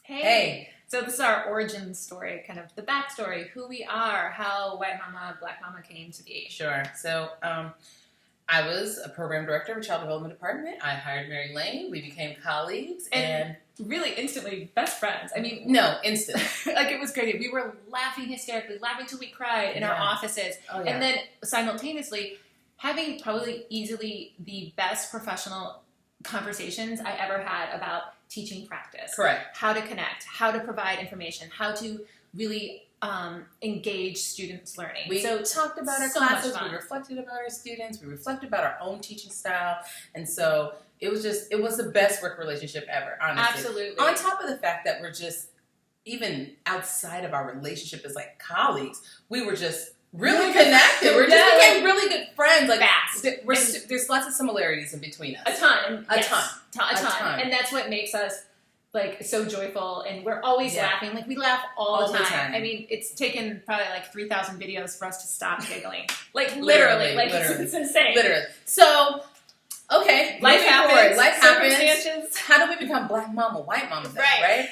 Hey. So this is our origin story, kind of the backstory, who we are, how White Mama, Black Mama came to be. Sure. So I was a program director of a child development department. I hired Mary Lane. We became colleagues and really instantly best friends. I mean, no, instantly. Like it was crazy. We were laughing hysterically, laughing till we cried in our offices. Oh, yeah. And then simultaneously having probably easily the best professional conversations I ever had about teaching practice. Correct. How to connect, how to provide information, how to really engage students' learning. We talked about our classes, we reflected about our students, we reflected about our own teaching style, and so it was the best work relationship ever, honestly. Absolutely. On top of the fact that we're just, even outside of our relationship as like colleagues, we were just really connected. We're just became really good friends. Like fast. There's lots of similarities in between us. A ton. A ton. And that's what makes us like so joyful, and we're always laughing. Like we laugh all the time. I mean, it's taken probably like 3,000 videos for us to stop giggling. Like literally. It's insane. Literally. So, okay, life happens. Circumstances. How do we become Black Mama, White Mama? Then, right.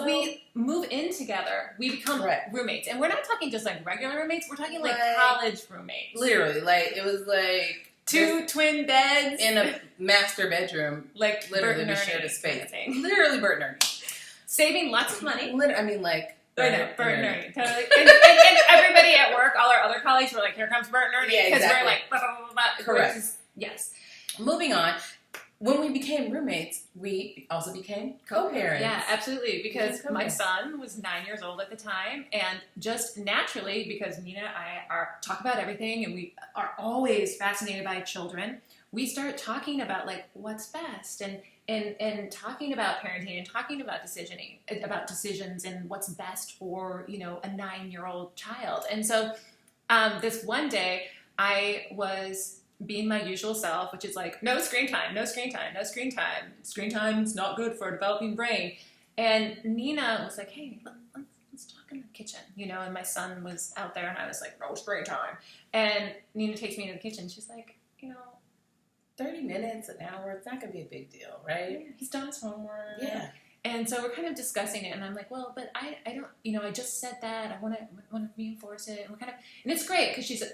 We move in together. We become roommates, and we're not talking just like regular roommates. We're talking like college roommates. Literally, like it was like two twin beds in a master bedroom. Like literally, we shared a space. Literally, Bert and Ernie. Saving lots of money. I mean, like Bert and Ernie. Totally. And everybody at work, all our other colleagues were like, "Here comes Bert and Ernie," because we're like, blah, blah, blah, blah. Correct. Yes. Moving on. When we became roommates, we also became co-parents. Yeah, absolutely. Because my son was 9 years old at the time, and just naturally, because Nina and I talk about everything, and we are always fascinated by children, we start talking about like what's best, and talking about parenting, and talking about decisions, and what's best for a 9-year-old child. And so, this one day, I was being my usual self, which is like, no screen time, no screen time, no screen time. Screen time's not good for a developing brain. And Nina was like, hey, let's talk in the kitchen, and my son was out there, and I was like, no screen time. And Nina takes me into the kitchen. She's like, 30 minutes, an hour, it's not going to be a big deal, right? Yeah, he's done his homework. Yeah. And so we're kind of discussing it, and I'm like, well, but I don't, I just said that. I want to reinforce it. And and it's great because she's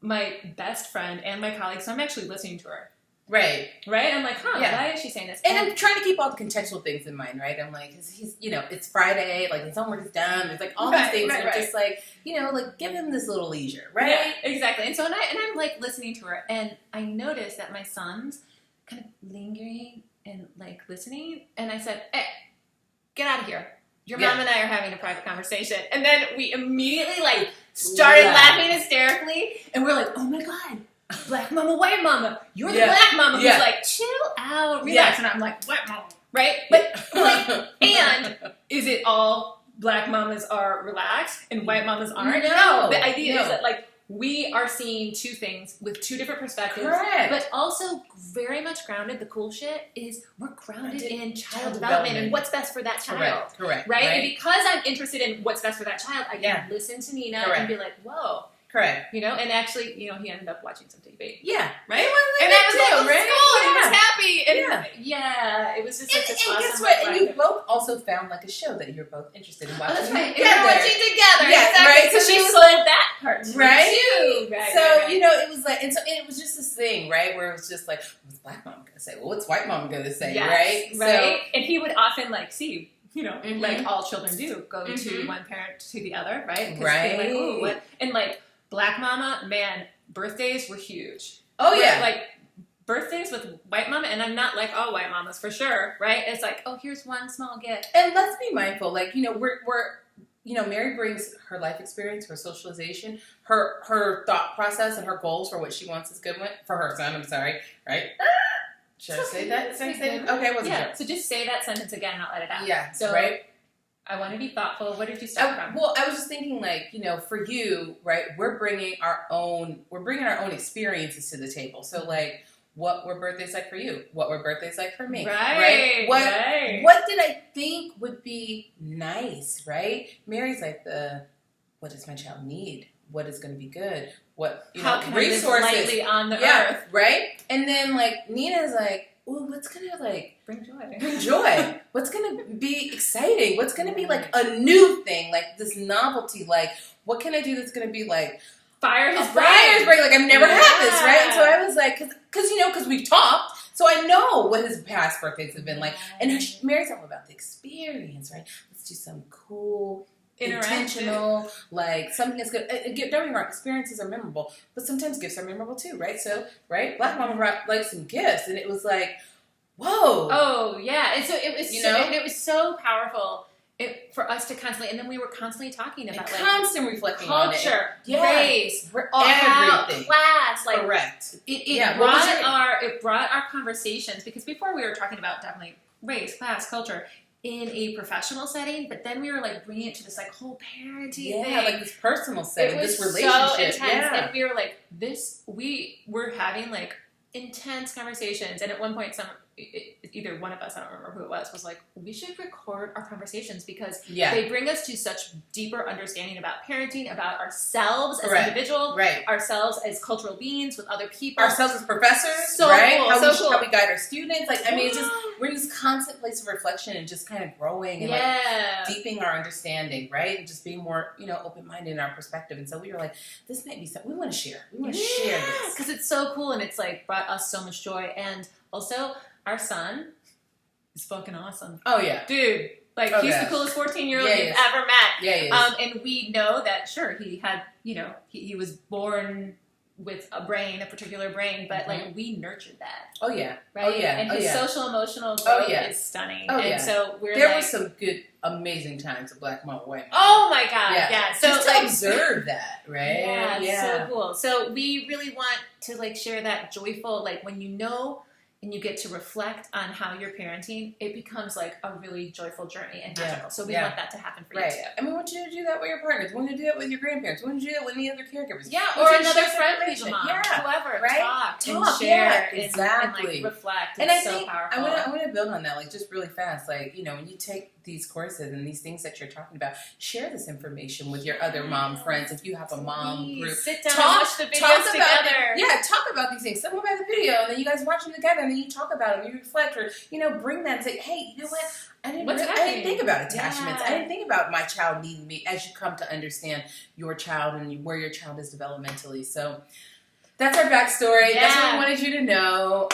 my best friend and my colleague, so I'm actually listening to her. Right? I'm like, why is she saying this? And I'm trying to keep all the contextual things in mind, right? I'm like, he's it's Friday, like his homework is done. There's like all these things that are just like, like give him this little leisure, right? Yeah, exactly. And so, and I'm like listening to her, and I noticed that my son's kind of lingering and like listening, and I said, hey, get out of here. Your mom and I are having a private conversation. And then we immediately like started laughing hysterically, and we're like, oh my God, Black Mama, White Mama. You're the Black Mama who's like, chill out, relax. And I'm like, White Mama, right? But like, and is it all Black Mamas are relaxed and White Mamas aren't? No. The idea is that like we are seeing two things with two different perspectives. Correct. But also very much grounded. The cool shit is we're grounded in child development and what's best for that child. Correct. Right? And because I'm interested in what's best for that child, I can listen to Nina and be like, whoa. Correct. And actually, he ended up watching some TV. Yeah. Right? And that was it, right? Cool, and he was happy. And it was just like this awesome. And guess what? And you both also found like a show that you're both interested in watching. Oh, that's right. Together. And we're watching together. Yeah, exactly. right? So she sold that part to me too. Right, so, right. it was like, and so it was just this thing, right? Where it was just like, what's Black Mama going to say? Well, what's White Mama going to say? Right? Right. So, and he would often like see, like all children do, go to one parent to the other, right? Right. Like, ooh, what? And like, Black Mama, man, birthdays were huge. Oh, yeah. Like, birthdays with White Mama, and I'm not like all White Mamas for sure, right? It's like, oh, here's one small gift. And let's be mindful, like, we're Mary brings her life experience, her socialization, her thought process, and her goals for what she wants is good for her son, I'm sorry, right? Should I say that? Okay, I wasn't sure. So just say that sentence again, and I'll edit it out. Yeah, so, right? I want to be thoughtful. What did you start from? Well, I was just thinking, like, for you, right? We're bringing our own experiences to the table. So, like, what were birthdays like for you? What were birthdays like for me? Right. What did I think would be nice? Right? Mary's like what does my child need? What is going to be good? What how can resources I live lightly on the earth? Right? And then like Nina's like, ooh, what's gonna like Bring joy. bring joy? What's gonna be exciting? What's gonna be like a new thing, like this novelty? Like, what can I do that's gonna be like Fire his brain. Like, I've never had this, right? And so I was like, because we've talked, so I know what his past birthdays have been like. And Mary's all about the experience, right? Let's do some cool, intentional, like something that's good. Don't get me wrong, experiences are memorable, but sometimes gifts are memorable too, right? So, right, Black Mama brought like some gifts, and it was like, whoa. Oh yeah, and so it was, it was so powerful. For us to constantly, and then we were constantly talking about like constant reflecting culture, on it. race, everything, class, like correct. It brought our conversations, because before we were talking about definitely race, class, culture in a professional setting, but then we were like bringing it to this like whole parenting thing, like this personal setting, this relationship, so intense, and we were like we were having like intense conversations, and at one point either one of us, I don't remember who it was like, we should record our conversations because they bring us to such deeper understanding about parenting, about ourselves as individuals, ourselves as cultural beings with other people, ourselves as professors, cool, how we guide our students. Like, I mean, it's just, we're in this constant place of reflection and just kind of growing and like deepening our understanding, right? And just being more, open-minded in our perspective. And so we were like, this might be something we want to share. We want to share this. Because it's so cool, and it's like brought us so much joy. And also, our son is fucking awesome. Oh, yeah. Dude, like, he's the coolest 14-year-old you've ever met. Yeah, he is. And we know that, sure, he had, he was born with a particular brain, but, like, we nurtured that. Oh, yeah. Right? Oh, yeah. And his social-emotional growth is stunning. Oh, and so there were some good, amazing times of Black Mama, White Mama. Oh, my God. Yeah. So, just to observe that, right? Yeah, so cool. So we really want to, like, share that joyful, like, when and you get to reflect on how you're parenting, it becomes like a really joyful journey and magical. So we want that to happen for you too. And we want you to do that with your partners. We want you to do that with your grandparents. We want you to do that with any other caregivers. Yeah, or another friendly mom, whoever. Right? Talk and share exactly. and like reflect. And I so think powerful. I want to build on that, like just really fast. Like, when you take these courses and these things that you're talking about, share this information with your other mom friends. If you have a mom group, sit down and watch the videos together. Talk about these things. Someone by the video, and then you guys watch them together, and then you talk about them, you reflect, or bring them and say, hey, you know what? I didn't think about attachments. I didn't think about my child needing me, as you come to understand your child and where your child is developmentally. So that's our backstory. Yeah. That's what we wanted you to know.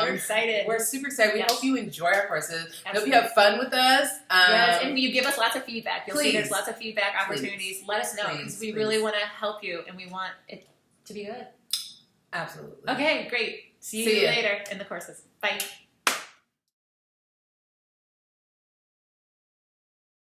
We're excited. We're super excited. We hope you enjoy our courses. Absolutely. Hope you have fun with us. Yes, and you give us lots of feedback. You'll see there's lots of feedback opportunities. Please. Let us know, because we really want to help you, and we want it to be good. Absolutely. Okay, great. See you later in the courses. Bye.